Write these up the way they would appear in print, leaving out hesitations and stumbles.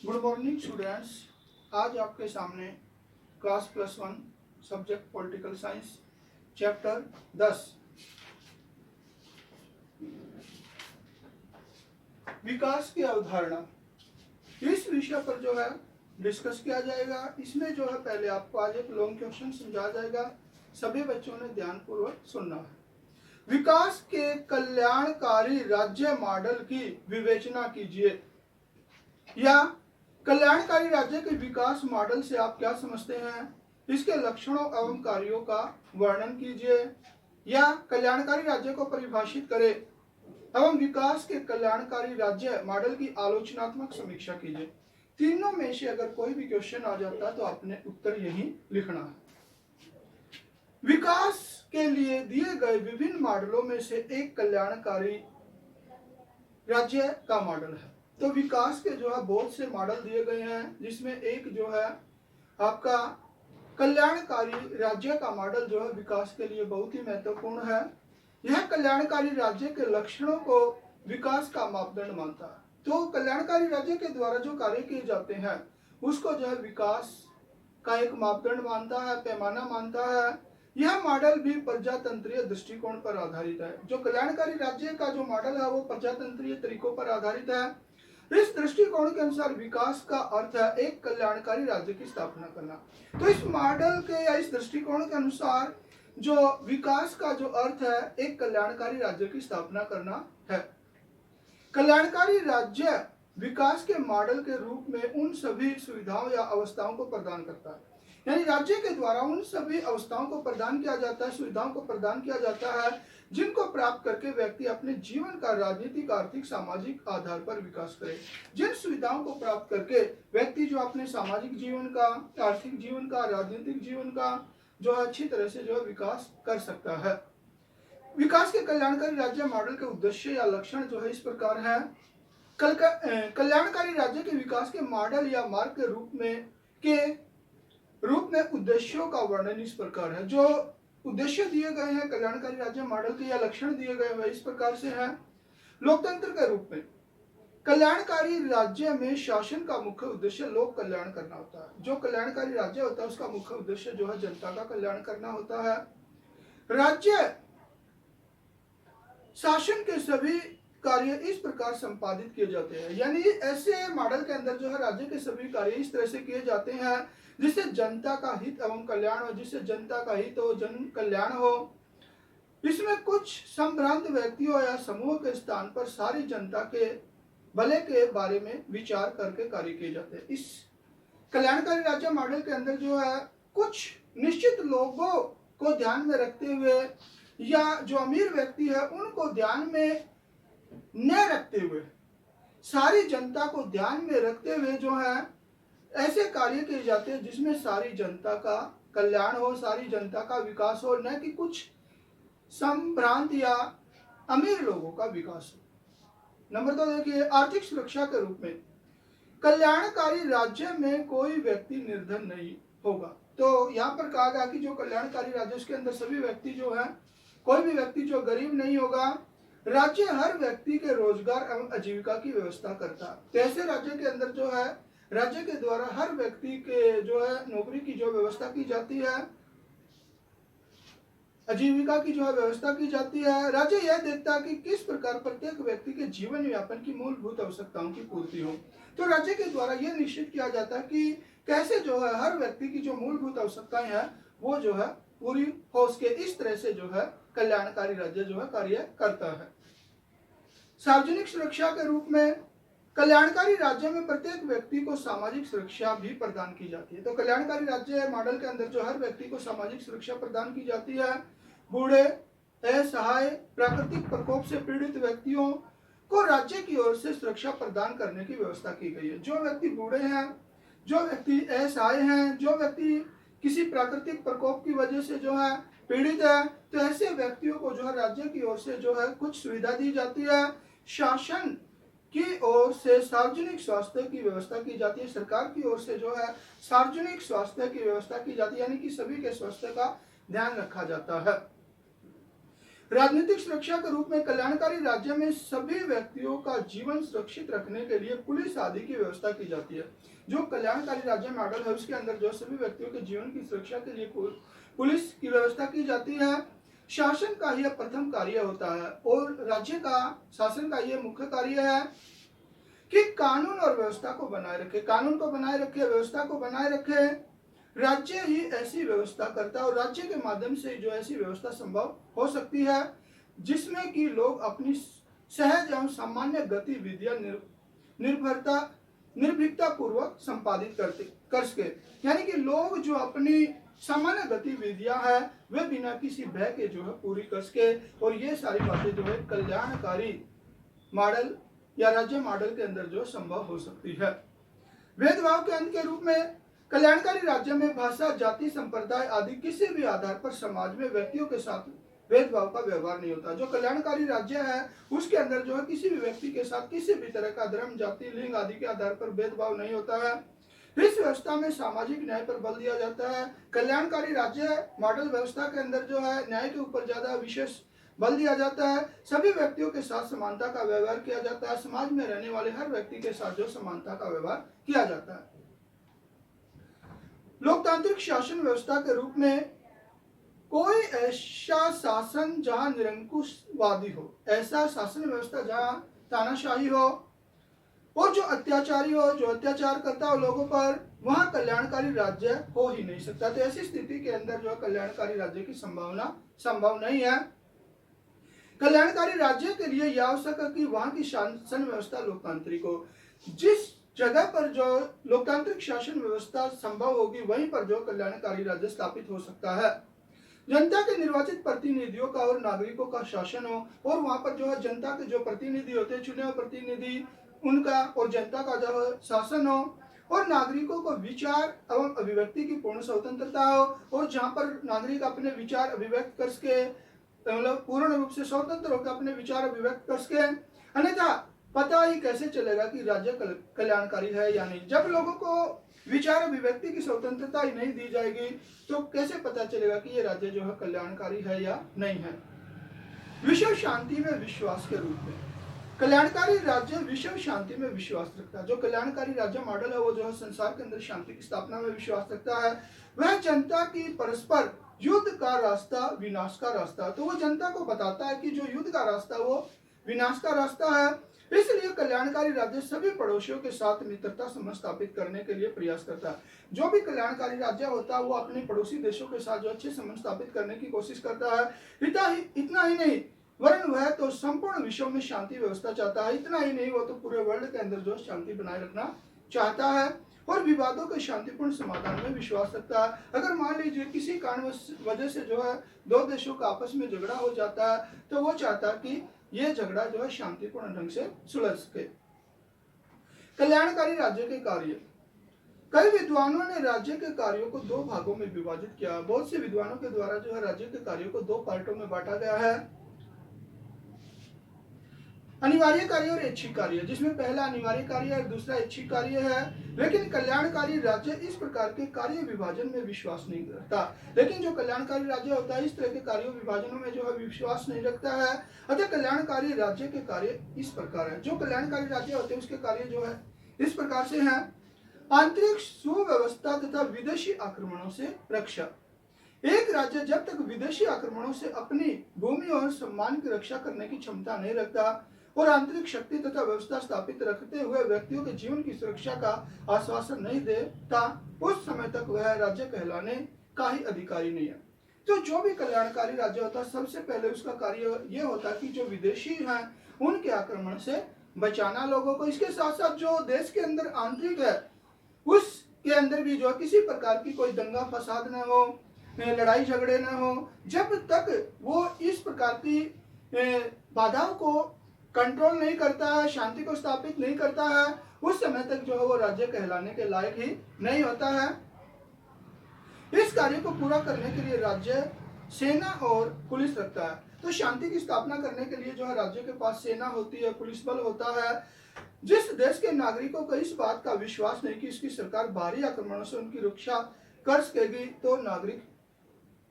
Good morning students. आज आपके सामने class +1 subject political science chapter 10 विकास की अवधारणा इस विषय पर जो है डिस्कस किया जाएगा। इसमें जो है पहले आपको आज एक लॉन्ग क्वेश्चन समझाया जाएगा, सभी बच्चों ने ध्यानपूर्वक सुनना है। विकास के कल्याणकारी राज्य मॉडल की विवेचना कीजिए, या कल्याणकारी राज्य के विकास मॉडल से आप क्या समझते हैं, इसके लक्षणों एवं कार्यों का वर्णन कीजिए, या कल्याणकारी राज्य को परिभाषित करें एवं विकास के कल्याणकारी राज्य मॉडल की आलोचनात्मक समीक्षा कीजिए। तीनों में से अगर कोई भी क्वेश्चन आ जाता है तो आपने उत्तर यही लिखना है। विकास के लिए दिए गए विभिन्न मॉडलों में से एक कल्याणकारी राज्य का मॉडल है। तो विकास के जो है बहुत से मॉडल दिए गए हैं, जिसमें एक जो है आपका कल्याणकारी राज्य का मॉडल जो है विकास के लिए बहुत ही महत्वपूर्ण है। यह कल्याणकारी राज्य के लक्षणों को विकास का मापदंड मानता है। तो कल्याणकारी राज्य के द्वारा जो कार्य किए जाते हैं उसको जो है विकास का एक मापदंड मानता है, पैमाना मानता है। यह मॉडल भी प्रजातंत्रीय दृष्टिकोण पर आधारित है। जो कल्याणकारी राज्य का जो मॉडल है वो प्रजातंत्रीय तरीकों पर आधारित है। इस दृष्टिकोण के अनुसार विकास का अर्थ है एक कल्याणकारी राज्य की स्थापना करना। तो इस मॉडल के या इस दृष्टिकोण के अनुसार जो विकास का जो अर्थ है एक कल्याणकारी राज्य की स्थापना करना है। कल्याणकारी राज्य विकास के मॉडल के रूप में उन सभी सुविधाओं या अवस्थाओं को प्रदान करता है, यानी राज्य के द्वारा उन सभी अवस्थाओं को प्रदान किया जाता है, सुविधाओं को प्रदान किया जाता है जिनको प्राप्त करके व्यक्ति अपने जीवन का राजनीतिक, आर्थिक, सामाजिक आधार पर विकास करे। जिन सुविधाओं को प्राप्त करके व्यक्ति जो अपने सामाजिक जीवन का, आर्थिक जीवन का, राजनीतिक जीवन का जो है अच्छी तरह से जो है विकास कर सकता है। विकास के कल्याणकारी राज्य मॉडल के उद्देश्य या लक्षण जो है इस प्रकार है। कल्याणकारी राज्य के विकास के मॉडल या मार्ग के रूप में उद्देश्यों का वर्णन इस प्रकार है। जो उद्देश्य दिए गए हैं कल्याणकारी राज्य मॉडल के या लक्षण दिए गए हैं इस प्रकार से है। लोकतंत्र के रूप में कल्याणकारी राज्य में शासन का मुख्य उद्देश्य लोक कल्याण करना होता है। जो कल्याणकारी राज्य होता है उसका मुख्य उद्देश्य जो है जनता का कल्याण करना होता है। राज्य शासन के सभी कार्य इस प्रकार संपादित किए जाते हैं, यानी ऐसे मॉडल के अंदर जो है राज्य के सभी कार्य इस तरह से किए जाते हैं जिससे जनता का हित एवं कल्याण हो, जिससे जनता का हित हो, जन कल्याण हो। इसमें कुछ संभ्रांत व्यक्तियों या समूह के स्थान पर सारी जनता के भले के बारे में विचार करके कार्य किए जाते हैं। इस कल्याणकारी राज्य मॉडल के अंदर जो है कुछ निश्चित लोगों को ध्यान में रखते हुए या जो अमीर व्यक्ति है उनको ध्यान में न रखते हुए, सारी जनता को ध्यान में रखते हुए जो है ऐसे कार्य किए जाते हैं जिसमें सारी जनता का कल्याण हो, सारी जनता का विकास हो, न कि कुछ संभ्रांत या अमीर लोगों का विकास हो। नंबर 2 देखिए, आर्थिक सुरक्षा के रूप में कल्याणकारी राज्य में कोई व्यक्ति निर्धन नहीं होगा। तो यहाँ पर कहा गया कि जो कल्याणकारी राज्य उसके अंदर सभी व्यक्ति जो है, कोई भी व्यक्ति जो गरीब नहीं होगा। राज्य हर व्यक्ति के रोजगार एवं आजीविका की व्यवस्था करता है। तो ऐसे राज्य के अंदर जो है राज्य के द्वारा हर व्यक्ति के जो है नौकरी की जो व्यवस्था की जाती है, आजीविका की जो है व्यवस्था की जाती है। राज्य यह देखता है कि किस प्रकार प्रत्येक व्यक्ति के जीवन यापन की मूलभूत आवश्यकताओं की पूर्ति हो। तो राज्य के द्वारा यह निश्चित किया जाता है कि कैसे जो है हर व्यक्ति की जो मूलभूत आवश्यकताएं हैं वो जो है पूरी हो सके। इस तरह से जो है कल्याणकारी राज्य जो है कार्य करता है। सार्वजनिक सुरक्षा के रूप में कल्याणकारी राज्य में प्रत्येक व्यक्ति को सामाजिक सुरक्षा भी प्रदान की जाती है। तो कल्याणकारी राज्य मॉडल के अंदर जो हर व्यक्ति को सामाजिक सुरक्षा प्रदान की जाती है। बूढ़े, असहाय, प्राकृतिक प्रकोप से पीड़ित व्यक्तियों को राज्य की ओर से सुरक्षा प्रदान करने की व्यवस्था की गई है। जो व्यक्ति बूढ़े हैं, जो व्यक्ति असहाय हैं, जो व्यक्ति किसी प्राकृतिक प्रकोप की वजह से जो है पीड़ित है, तो ऐसे व्यक्तियों को जो है राज्य की ओर से जो है कुछ सुविधा दी जाती है। शासन की ओर से सार्वजनिक स्वास्थ्य की व्यवस्था की जाती है। सरकार की ओर से जो है सार्वजनिक स्वास्थ्य की व्यवस्था की जाती है, यानी कि सभी के स्वास्थ्य का ध्यान रखा जाता है। राजनीतिक सुरक्षा के रूप में कल्याणकारी राज्य में सभी व्यक्तियों का जीवन सुरक्षित रखने के लिए पुलिस आदि की व्यवस्था की जाती है। जो कल्याणकारी राज्य मॉडल है उसके अंदर जो सभी व्यक्तियों के जीवन की सुरक्षा के लिए पुलिस की व्यवस्था की जाती है। शासन का यह प्रथम कार्य होता है और राज्य का शासन का यह मुख्य कार्य है कि कानून और व्यवस्था को बनाए रखे, कानून को बनाए रखे, व्यवस्था को बनाए रखे। राज्य ही ऐसी व्यवस्था करता है और राज्य के माध्यम से जो ऐसी व्यवस्था संभव हो सकती है जिसमें कि लोग अपनी सहज एवं सामान्य गतिविधियां निर्भीकता पूर्वक संपादित कर सके। यानी कि लोग जो अपनी सामान्य गतिविधियां हैं वे बिना किसी भय के जो है पूरी कर सके। और ये सारी बातें जो है कल्याणकारी मॉडल या राज्य मॉडल के अंदर जो संभव हो सकती है। भेदभाव के अंत के रूप में कल्याणकारी राज्य में भाषा, जाति, संप्रदाय आदि किसी भी आधार पर समाज में व्यक्तियों के साथ भेदभाव का व्यवहार नहीं होता। जो कल्याणकारी राज्य है उसके अंदर जो है किसी भी व्यक्ति के साथ किसी भी तरह का धर्म, जाति, लिंग आदि के आधार पर भेदभाव नहीं होता है। इस व्यवस्था में सामाजिक न्याय पर बल दिया जाता है। कल्याणकारी राज्य मॉडल व्यवस्था के अंदर जो है न्याय के ऊपर ज्यादा विशेष बल दिया जाता है। सभी व्यक्तियों के साथ समानता का व्यवहार किया जाता है। समाज में रहने वाले हर व्यक्ति के साथ जो समानता का व्यवहार किया जाता है। लोकतांत्रिक शासन व्यवस्था के रूप में कोई ऐसा शासन जहां निरंकुशवादी हो, ऐसा शासन व्यवस्था जहां तानाशाही हो और जो अत्याचारी हो, जो अत्याचार करता हो लोगों पर, वहां कल्याणकारी राज्य हो ही नहीं सकता। तो ऐसी स्थिति के अंदर जो कल्याणकारी राज्य की संभावना संभव नहीं है। कल्याणकारी राज्य के लिए यह आवश्यक है कि वहां की शासन व्यवस्था लोकतांत्रिक हो। जिस जगह पर जो लोकतांत्रिक शासन व्यवस्था संभव होगी वहीं पर जो कल्याणकारी राज्य स्थापित हो सकता है। जनता के निर्वाचित प्रतिनिधियों का और नागरिकों का शासन हो और वहां पर जो है जनता के जो प्रतिनिधि होते हैं, चुने हुए प्रतिनिधि, उनका और जनता का जो शासन हो और नागरिकों को विचार एवं अभिव्यक्ति की पूर्ण स्वतंत्रता हो और जहां पर नागरिक अपने विचार अभिव्यक्त कर सके, मतलब पूर्ण रूप से स्वतंत्र होकर अपने विचार अभिव्यक्त कर सके। अन्यथा पता ही कैसे चलेगा कि राज्य कल्याणकारी है या नहीं। जब लोगों को विचार अभिव्यक्ति की स्वतंत्रता ही नहीं दी जाएगी तो कैसे पता चलेगा कि ये राज्य जो है कल्याणकारी है या नहीं है। विश्व शांति में विश्वास के रूप में कल्याणकारी राज्य विश्व शांति में विश्वास रखता है। जो कल्याणकारी राज्य मॉडल है वो जो है संसार के अंदर शांति की स्थापना में विश्वास रखता है। वह जनता की परस्पर युद्ध का रास्ता विनाश का रास्ता, तो वो जनता को बताता है कि जो युद्ध का रास्ता वो विनाश का रास्ता है। इसलिए कल्याणकारी राज्य सभी पड़ोसियों के साथ मित्रता संबंध स्थापित करने के लिए प्रयास करता है। जो भी कल्याणकारी राज्य होता है वो अपने पड़ोसी देशों के साथ जो अच्छे संबंध स्थापित करने की कोशिश करता है। इतना ही नहीं वरन वह तो संपूर्ण विश्व में शांति व्यवस्था चाहता है। इतना ही नहीं, वो तो पूरे वर्ल्ड के अंदर जो शांति बनाए रखना चाहता है और विवादों के शांतिपूर्ण समाधान में विश्वास रखता है। अगर मान लीजिए किसी कारण वजह से जो है दो देशों का आपस में झगड़ा हो जाता है तो वो चाहता है कि ये झगड़ा जो है शांतिपूर्ण ढंग से सुलझ सके। कल्याणकारी राज्य के कार्य, कई विद्वानों ने राज्य के कार्यों को दो भागों में विभाजित किया। बहुत से विद्वानों के द्वारा जो है राज्य के कार्यों को दो पार्टों में बांटा गया है, अनिवार्य कार्य और ऐच्छिक कार्य, जिसमें पहला अनिवार्य कार्य और दूसरा ऐच्छिक कार्य है। लेकिन कल्याणकारी राज्य इस प्रकार के कार्य विभाजन में विश्वास नहीं करता। लेकिन जो कल्याणकारी राज्य होता है इस तरह के कार्यों विभाजनों में जो है विश्वास नहीं रखता है। अतः कल्याणकारी राज्य के कार्य इस प्रकार है। जो कल्याणकारी राज्य होते हैं उसके कार्य जो है इस प्रकार से है। आंतरिक सुव्यवस्था तथा विदेशी आक्रमणों से रक्षा। एक राज्य जब तक विदेशी आक्रमणों से अपनी भूमि और सम्मान की रक्षा करने की क्षमता नहीं रखता और आंतरिक शक्ति तथा व्यवस्था स्थापित रखते हुए व्यक्तियों के जीवन की सुरक्षा का आश्वासन नहीं देता, उस समय तक वह राज्य कहलाने का ही अधिकारी नहीं है। तो जो भी कल्याणकारी राज्य होता है सबसे पहले उसका कार्य ये होता है कि जो विदेशी हैं उनके आक्रमण से बचाना लोगों को। इसके साथ साथ जो देश के अंदर आंतरिक है उसके अंदर भी जो किसी प्रकार की कोई दंगा फसाद न हो, लड़ाई झगड़े न हो। जब तक वो इस प्रकार की बाधाओं को कंट्रोल नहीं करता है, शांति को स्थापित नहीं करता है, उस समय तक जो है वो राज्य कहलाने के लायक ही नहीं होता है। इस कार्य को पूरा करने के लिए राज्य सेना और पुलिस रखता है। तो शांति की स्थापना करने के लिए जो है राज्य के पास सेना होती है, पुलिस बल होता है। जिस देश के नागरिकों को इस बात का विश्वास नहीं कि इसकी सरकार बाहरी आक्रमणों से उनकी रक्षा कर सकेगी तो नागरिक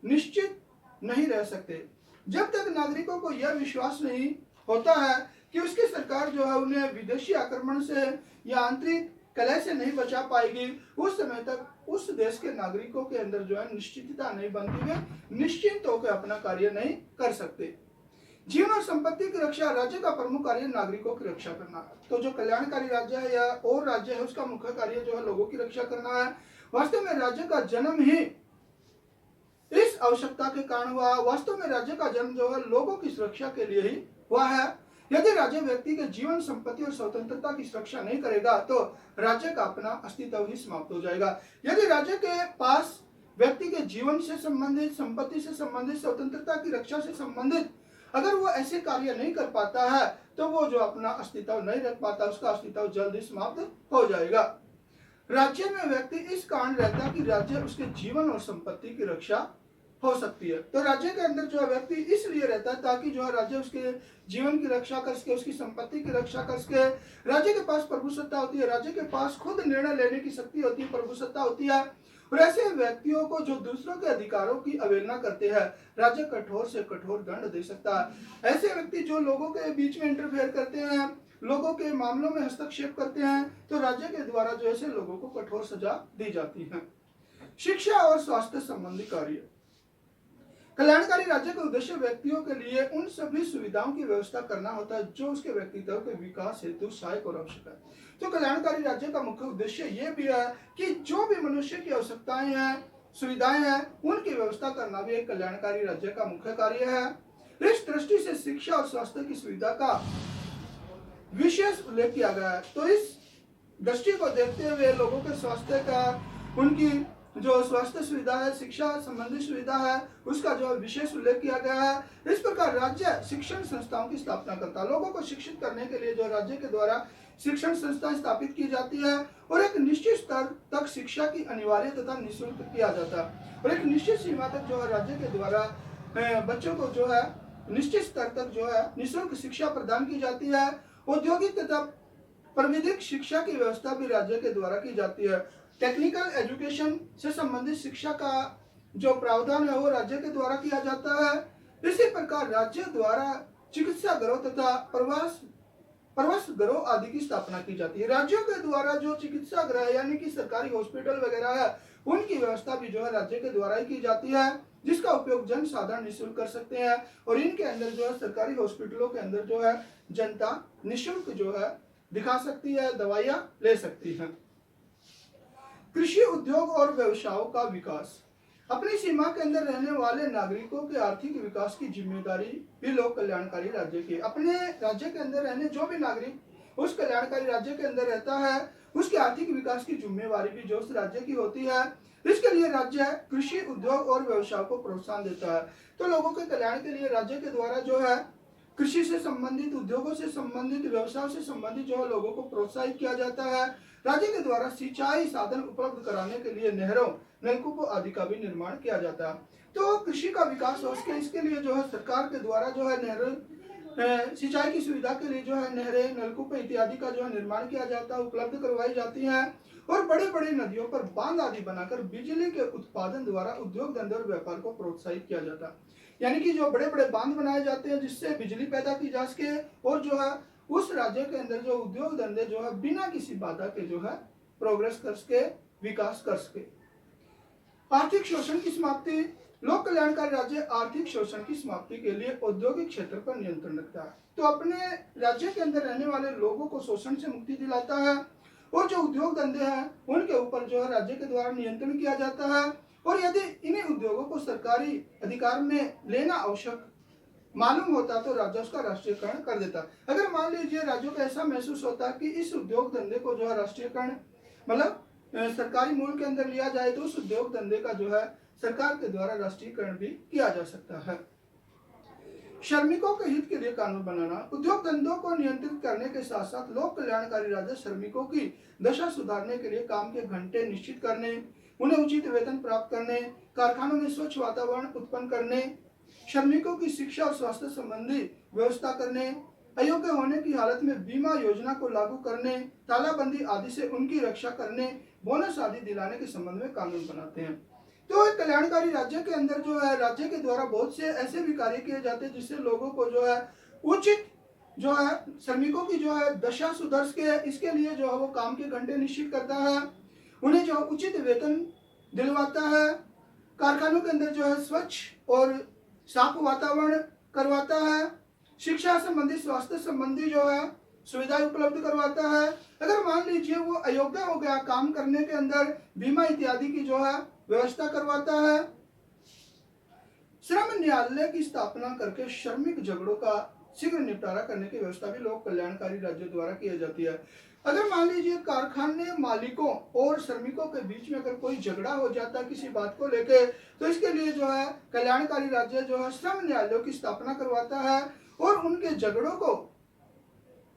निश्चित नहीं रह सकते। जब तक नागरिकों को यह विश्वास नहीं होता है कि उसकी सरकार जो है उन्हें विदेशी आक्रमण से या आंतरिक कलह से नहीं बचा पाएगी, उस समय तक उस देश के नागरिकों के अंदर जो है निश्चितता नहीं बनती, वे निश्चिंत होकर अपना कार्य नहीं कर सकते। जीवन और संपत्ति की रक्षा राज्य का प्रमुख कार्य नागरिकों की रक्षा करना है। तो जो कल्याणकारी राज्य है या और राज्य है, उसका मुख्य कार्य जो है लोगों की रक्षा करना है। वास्तव में राज्य का जन्म ही इस आवश्यकता के कारण हुआ। वास्तव में राज्य का जन्म जो है लोगों की सुरक्षा के लिए ही हुआ है। यदि राज्य व्यक्ति के जीवन, संपत्ति और स्वतंत्रता की सुरक्षा नहीं करेगा तो राज्य का अपना अस्तित्व ही समाप्त हो जाएगा। यदि राज्य के पास व्यक्ति के जीवन से संबंधित, संपत्ति से संबंधित, स्वतंत्रता की रक्षा से संबंधित अगर वो ऐसे कार्य नहीं कर पाता है तो वो जो अपना अस्तित्व नहीं रख पाता, उसका अस्तित्व जल्द ही समाप्त हो जाएगा। राज्य में व्यक्ति इस कारण रहता है कि राज्य उसके जीवन और संपत्ति की रक्षा हो सकती है। तो राज्य के अंदर जो है व्यक्ति इसलिए रहता है ताकि जो है राज्य उसके जीवन की रक्षा कर सके, उसकी संपत्ति की रक्षा कर सके। राज्य के पास प्रभुसत्ता होती है, राज्य के पास खुद निर्णय लेने की शक्ति होती है, प्रभुसत्ता होती है। और ऐसे व्यक्तियों को जो दूसरों के अधिकारों की अवहेलना करते हैं, राज्य कठोर से कठोर दंड दे सकता है। ऐसे व्यक्ति जो लोगों के बीच में इंटरफेयर करते हैं, लोगों के मामलों में हस्तक्षेप करते हैं, तो राज्य के द्वारा जो ऐसे लोगों को कठोर सजा दी जाती है। शिक्षा और स्वास्थ्य संबंधी कार्य। कल्याणकारी राज्य का उद्देश्य व्यक्तियों के लिए उन सभी सुविधाओं की व्यवस्था करना होता है जो उसके व्यक्तित्व के विकास हेतु सहायक और आवश्यक है। तो कल्याणकारी राज्य का मुख्य उद्देश्य ये भी है कि जो भी मनुष्य की आवश्यकताएं हैं, सुविधाएं हैं, उनकी व्यवस्था करना भी एक कल्याणकारी राज्य का मुख्य कार्य है। इस दृष्टि से शिक्षा और स्वास्थ्य की सुविधा का विशेष उल्लेख किया गया है। तो इस दृष्टि को देखते हुए लोगों के स्वास्थ्य का, उनकी जो स्वास्थ्य सुविधा है, शिक्षा संबंधी सुविधा है, उसका जो विशेष उल्लेख किया गया है। इस प्रकार राज्य शिक्षण संस्थाओं की स्थापना करता है। लोगों को शिक्षित करने के लिए जो राज्य के द्वारा शिक्षण संस्थाएं स्थापित की जाती है और एक निश्चित स्तर तक शिक्षा की अनिवार्य तथा निःशुल्क किया जाता है। और एक निश्चित सीमा तक जो है राज्य के द्वारा बच्चों को जो है निश्चित स्तर तक जो है निःशुल्क शिक्षा प्रदान की जाती है। औद्योगिक तथा प्राविधिक शिक्षा की व्यवस्था भी राज्य के द्वारा की जाती है। टेक्निकल एजुकेशन से संबंधित शिक्षा का जो प्रावधान है वो राज्य के द्वारा किया जाता है। इसी प्रकार राज्य द्वारा चिकित्सा गृह तथा प्रवास गृह आदि की स्थापना की जाती है। राज्यों के द्वारा जो चिकित्सा गृह यानी कि सरकारी हॉस्पिटल वगैरह है, उनकी व्यवस्था भी जो है राज्य के द्वारा ही की जाती है, जिसका उपयोग जन साधारण निःशुल्क कर सकते हैं। और इनके अंदर जो है सरकारी हॉस्पिटलों के अंदर जो है जनता निःशुल्क जो है दिखा सकती है, दवाइयां ले सकती है। कृषि, उद्योग और व्यवसायों का विकास। अपनी सीमा के अंदर रहने वाले नागरिकों के आर्थिक विकास की जिम्मेदारी भी लोक कल्याणकारी राज्य की। अपने राज्य के अंदर रहने जो भी नागरिक उस कल्याणकारी राज्य के अंदर रहता है, उसके आर्थिक विकास की जिम्मेवारी भी जो उस राज्य की होती है। इसके लिए राज्य कृषि, उद्योग और व्यवसाय को प्रोत्साहन देता है। तो लोगों के कल्याण के लिए राज्य के द्वारा जो है कृषि से संबंधित, उद्योगों से संबंधित, व्यवसाय से संबंधित जो है लोगों को प्रोत्साहित किया जाता है। राज्य के द्वारा सिंचाई साधन उपलब्ध कराने के लिए नहरों, नलकूपों आदि का भी निर्माण किया जाता है। तो कृषि का विकास हो सके इसके लिए जो है सरकार के द्वारा जो है नहर, सिंचाई की सुविधा के लिए जो है नहरें, नलकूप इत्यादि का जो है निर्माण किया जाता है, उपलब्ध करवाई जाती है। और बड़े बड़े नदियों पर बांध आदि बनाकर बिजली के उत्पादन द्वारा उद्योग धंधे और व्यापार को प्रोत्साहित किया जाता है। यानी कि जो बड़े बड़े बांध बनाए जाते हैं जिससे बिजली पैदा की जा सके और जो है उस राज्य के अंदर जो उद्योग धंधे जो है बिना किसी बाधा के जो है प्रोग्रेस कर सके, विकास कर सके। आर्थिक शोषण की समाप्ति। लोक कल्याणकारी राज्य आर्थिक शोषण की समाप्ति के लिए औद्योगिक क्षेत्र पर नियंत्रण रखता है। तो अपने राज्य के अंदर रहने वाले लोगों को शोषण से मुक्ति दिलाता है और जो उद्योग धंधे हैं उनके ऊपर जो है राज्य के द्वारा नियंत्रण किया जाता है। और यदि इन्हीं उद्योगों को सरकारी अधिकार में लेना आवश्यक मालूम होता तो राज्य उसका राष्ट्रीयकरण कर देता। अगर मान लीजिए राज्यों को ऐसा महसूस होता कि इस उद्योग धंधे को जो है राष्ट्रीयकरण मतलब सरकारी मूल के अंदर लिया जाए तो उस उद्योग धंधे का जो है सरकार के द्वारा राष्ट्रीयकरण भी किया जा सकता है। श्रमिकों के हित के लिए कानून बनाना। उद्योग धंधों को नियंत्रित करने के साथ साथ लोक कल्याणकारी राज्य श्रमिकों की दशा सुधारने के लिए काम के घंटे निश्चित करने, उन्हें उचित वेतन प्राप्त करने, कारखानों में स्वच्छ वातावरण उत्पन्न करने, श्रमिकों की शिक्षा और स्वास्थ्य संबंधी व्यवस्था करने, अयोग्य होने की हालत में बीमा योजना को लागू करने, तालाबंदी आदि से उनकी रक्षा करने, बोनस आदि दिलाने के संबंध में कानून बनाते हैं। तो एक कल्याणकारी राज्य के अंदर जो है राज्य के द्वारा बहुत से ऐसे भी कार्य किए जाते हैं जिससे लोगों को जो है उचित जो है श्रमिकों की जो है दशा सुधर सके, इसके लिए जो है वो काम के घंटे निश्चित करता है, उन्हें जो उचित वेतन दिलवाता है, कारखानों के अंदर जो है स्वच्छ और साफ वातावरण करवाता है, शिक्षा संबंधी स्वास्थ्य संबंधी जो है सुविधाएं उपलब्ध करवाता है। अगर मान लीजिए वो अयोग्य हो गया काम करने के अंदर, बीमा इत्यादि की जो है व्यवस्था करवाता है। श्रम न्यायालय की स्थापना करके श्रमिक झगड़ों का शीघ्र निपटारा करने की व्यवस्था भी लोक कल्याणकारी राज्यों द्वारा की जाती है। अगर मान लीजिए कारखाने मालिकों और श्रमिकों के बीच में अगर कोई झगड़ा हो जाता है किसी बात को लेकर, तो इसके लिए जो है कल्याणकारी राज्य जो है श्रम न्यायालयों की स्थापना करवाता है और उनके झगड़ों को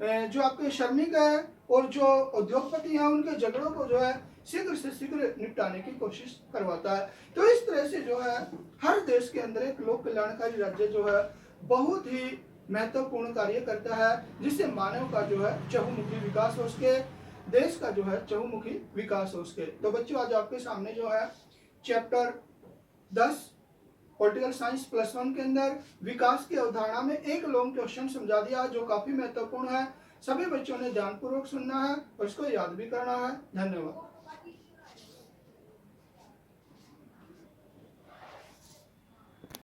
जो आपके श्रमिक है और जो उद्योगपति हैं उनके झगड़ों को जो है शीघ्र से शीघ्र निपटाने की कोशिश करवाता है। तो इस तरह से जो है हर देश के अंदर एक लोक कल्याणकारी राज्य जो है बहुत ही महत्वपूर्ण कार्य करता है, जिससे मानव का जो है चहुमुखी विकास हो सके, देश का जो है चहुमुखी विकास हो सके। तो बच्चों आज आपके सामने जो है चैप्टर 10 पॉलिटिकल साइंस +1 के अंदर विकास की अवधारणा में एक लॉन्ग क्वेश्चन समझा दिया जो काफी महत्वपूर्ण है। सभी बच्चों ने ध्यानपूर्वक सुनना है और इसको याद भी करना है। धन्यवाद।